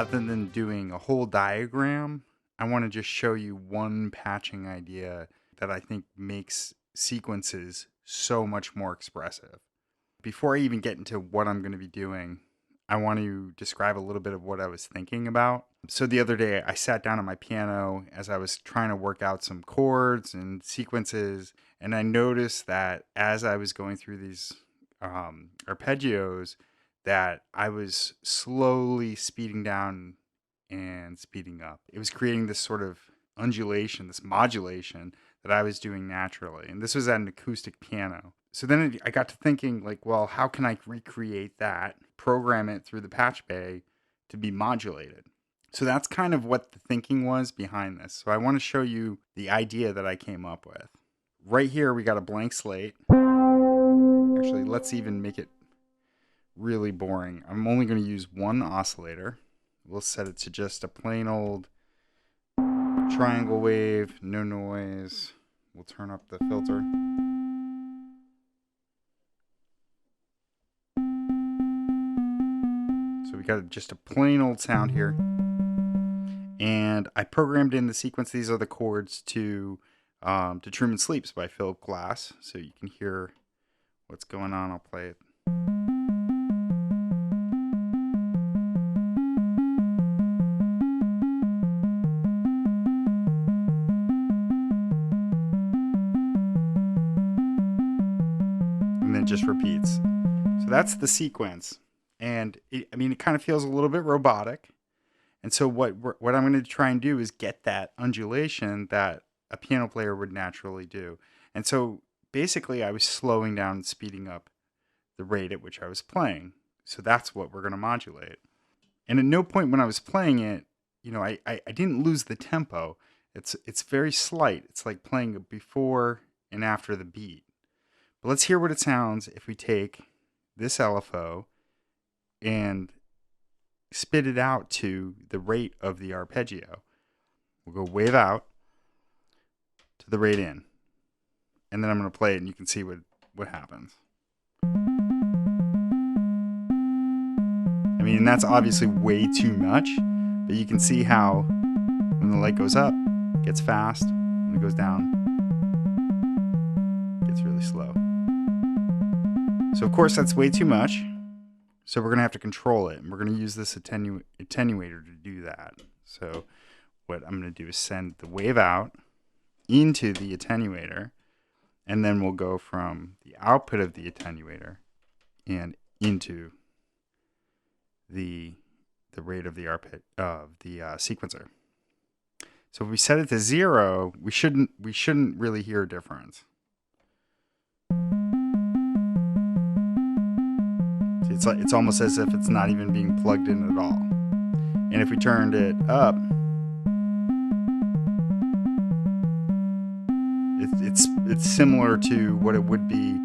rather than doing a whole diagram, I want to just show you one patching idea that I think makes sequences so much more expressive. Before I even get into what I'm going to be doing, I want to describe a little bit of what I was thinking about. So the other day I sat down at my piano as I was trying to work out some chords and sequences, and I noticed that as I was going through these arpeggios, that I was slowly speeding down and speeding up. It was creating this sort of undulation, this modulation that I was doing naturally. And this was at an acoustic piano. So then I got to thinking, like, well, how can I recreate that, program it through the patch bay to be modulated? So that's kind of what the thinking was behind this. So I want to show you the idea that I came up with. Right here, we got a blank slate. Actually, let's even make it really boring. I'm only going to use one oscillator. We'll set it to just a plain old triangle wave, no noise. We'll turn up the filter. So we got just a plain old sound here. And I programmed in the sequence. These are the chords to Truman Sleeps by Philip Glass. So you can hear what's going on. I'll play it. And then just repeats. So that's the sequence. And it kind of feels a little bit robotic. And so what I'm going to try and do is get that undulation that a piano player would naturally do. And so basically I was slowing down and speeding up the rate at which I was playing. So that's what we're going to modulate. And at no point when I was playing it, I didn't lose the tempo. It's very slight. It's like playing before and after the beat. But let's hear what it sounds if we take this LFO and spit it out to the rate of the arpeggio. We'll go wave out to the rate in. And then I'm going to play it and you can see what happens. And that's obviously way too much, but you can see how when the light goes up, it gets fast. When it goes down, it gets really slow. So of course that's way too much. So we're going to have to control it, and we're going to use this attenuator to do that. So what I'm going to do is send the wave out into the attenuator, and then we'll go from the output of the attenuator and into the rate of the sequencer. So if we set it to 0, we shouldn't really hear a difference. It's almost as if it's not even being plugged in at all. And if we turned it up, it's similar to what it would be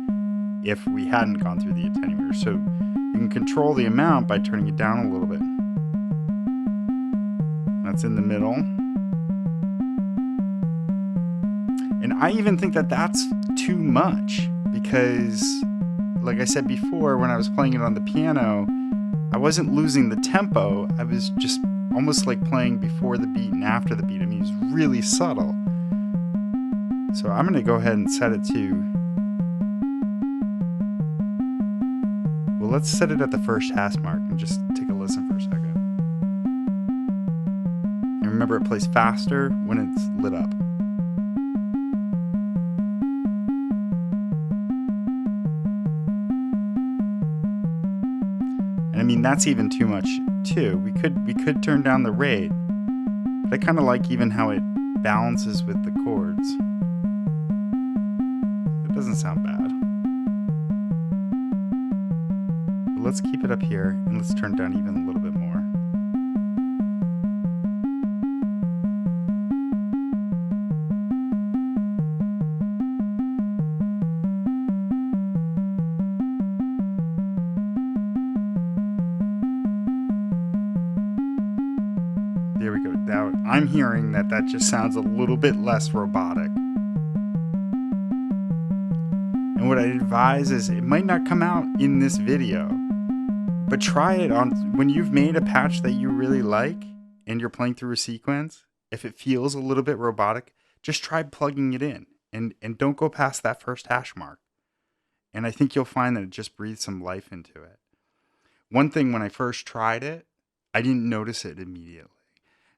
if we hadn't gone through the attenuator. So you can control the amount by turning it down a little bit. That's in the middle. And I even think that that's too much because, like I said before, when I was playing it on the piano, I wasn't losing the tempo. I was just almost like playing before the beat and after the beat. It was really subtle. So I'm going to go ahead and set it to, well, let's set it at the first hash mark and just take a listen for a second. And remember, it plays faster when it's lit up. And that's even too much too. We could turn down the rate, but I kind of like even how it balances with the chords. It doesn't sound bad. But let's keep it up here and let's turn it down even a little bit more. There we go. Now I'm hearing that just sounds a little bit less robotic. And what I advise is it might not come out in this video, But try it on when you've made a patch that you really like and you're playing through a sequence. If it feels a little bit robotic, just try plugging it in and don't go past that first hash mark. And I think you'll find that it just breathes some life into it. One thing when I first tried it, I didn't notice it immediately.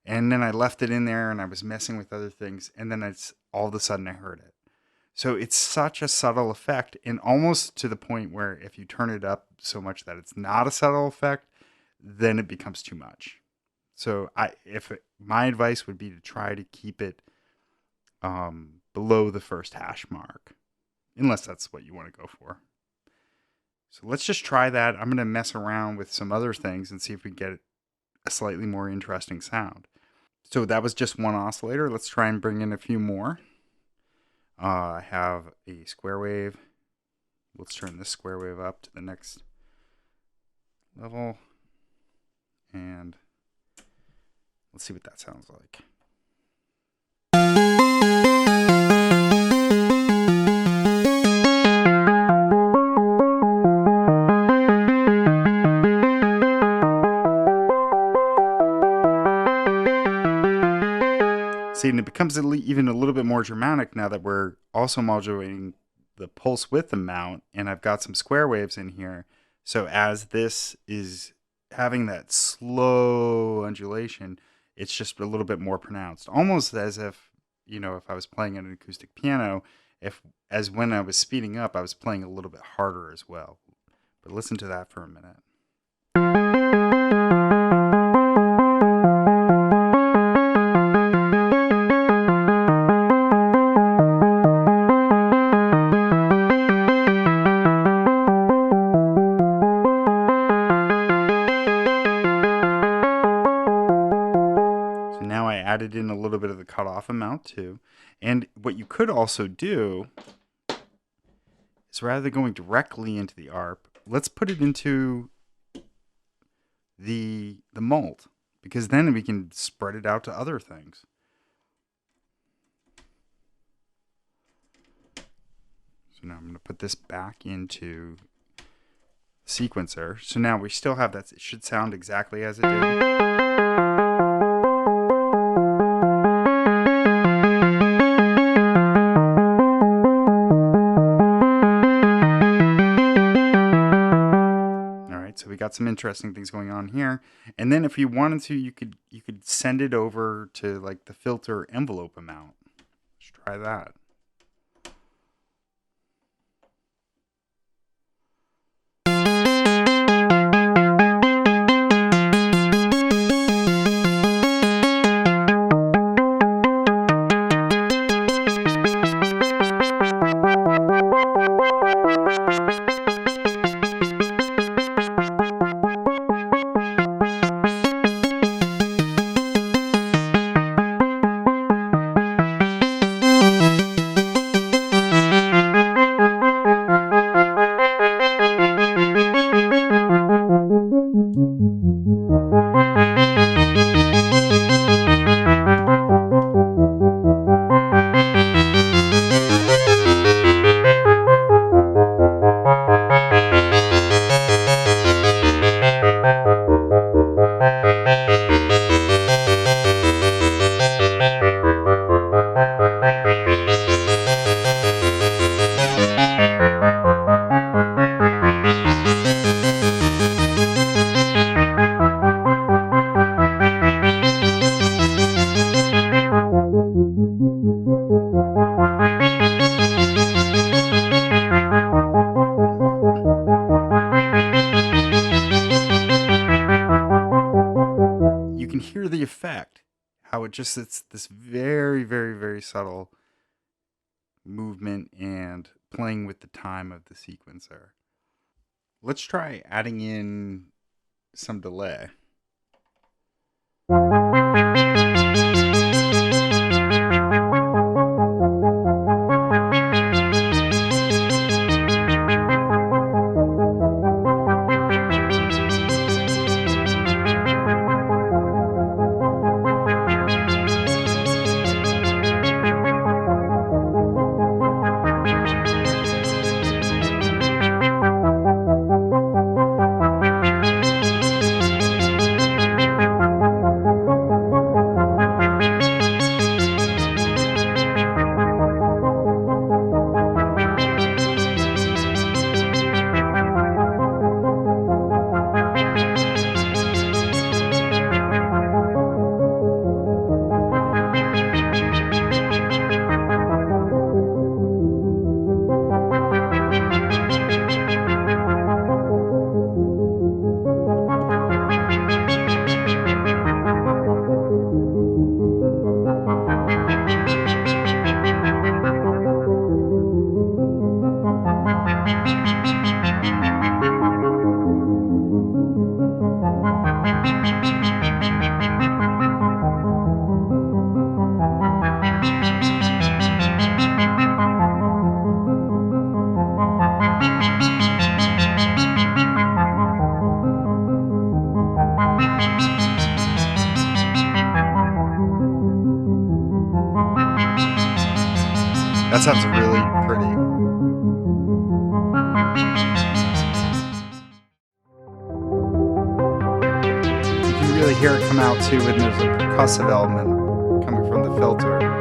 And then I left it in there and I was messing with other things. And then all of a sudden I heard it. So it's such a subtle effect, and almost to the point where if you turn it up so much that it's not a subtle effect, then it becomes too much. So my advice would be to try to keep it below the first hash mark, unless that's what you want to go for. So let's just try that. I'm going to mess around with some other things and see if we get a slightly more interesting sound. So that was just one oscillator. Let's try and bring in a few more. I have a square wave. Let's turn this square wave up to the next level. And let's see what that sounds like. See, and it becomes even a little bit more dramatic now that we're also modulating the pulse width amount, and I've got some square waves in here. So as this is having that slow undulation, it's just a little bit more pronounced, almost as if, if I was playing an acoustic piano, as when I was speeding up, I was playing a little bit harder as well. But listen to that for a minute. Added in a little bit of the cutoff amount too. And what you could also do is, rather than going directly into the ARP, let's put it into the mult, because then we can spread it out to other things. So now I'm going to put this back into the sequencer. So now we still have that. It should sound exactly as it did. So we got some interesting things going on here. And then if you wanted to, you could send it over to like the filter envelope amount. Let's try that. The effect, how it's this very, very, very subtle movement and playing with the time of the sequencer. Let's try adding in some delay. That sounds really pretty. You can really hear it come out too when there's a percussive element coming from the filter.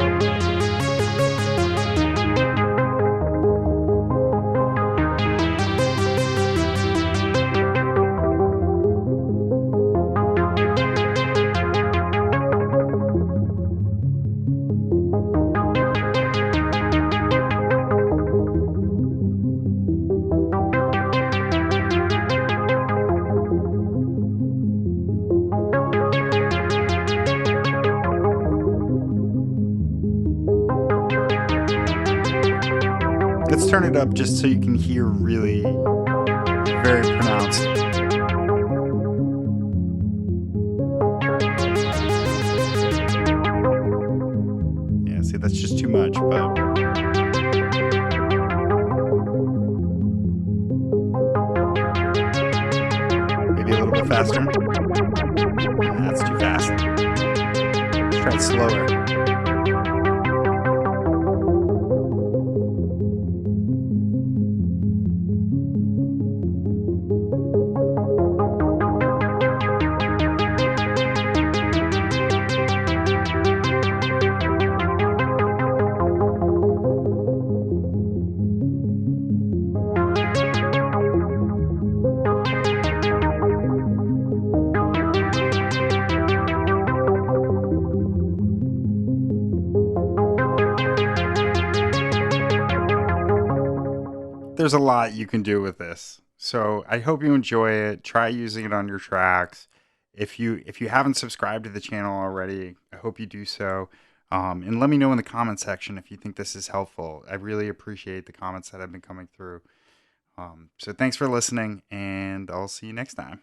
Let's turn it up just so you can hear really very pronounced. Yeah, see, that's just too much, but maybe a little bit faster. That's too fast. Let's try it slower. There's a lot you can do with this. So I hope you enjoy it. Try using it on your tracks. If you haven't subscribed to the channel already, I hope you do so. And let me know in the comment section if you think this is helpful. I really appreciate the comments that have been coming through. So thanks for listening, and I'll see you next time.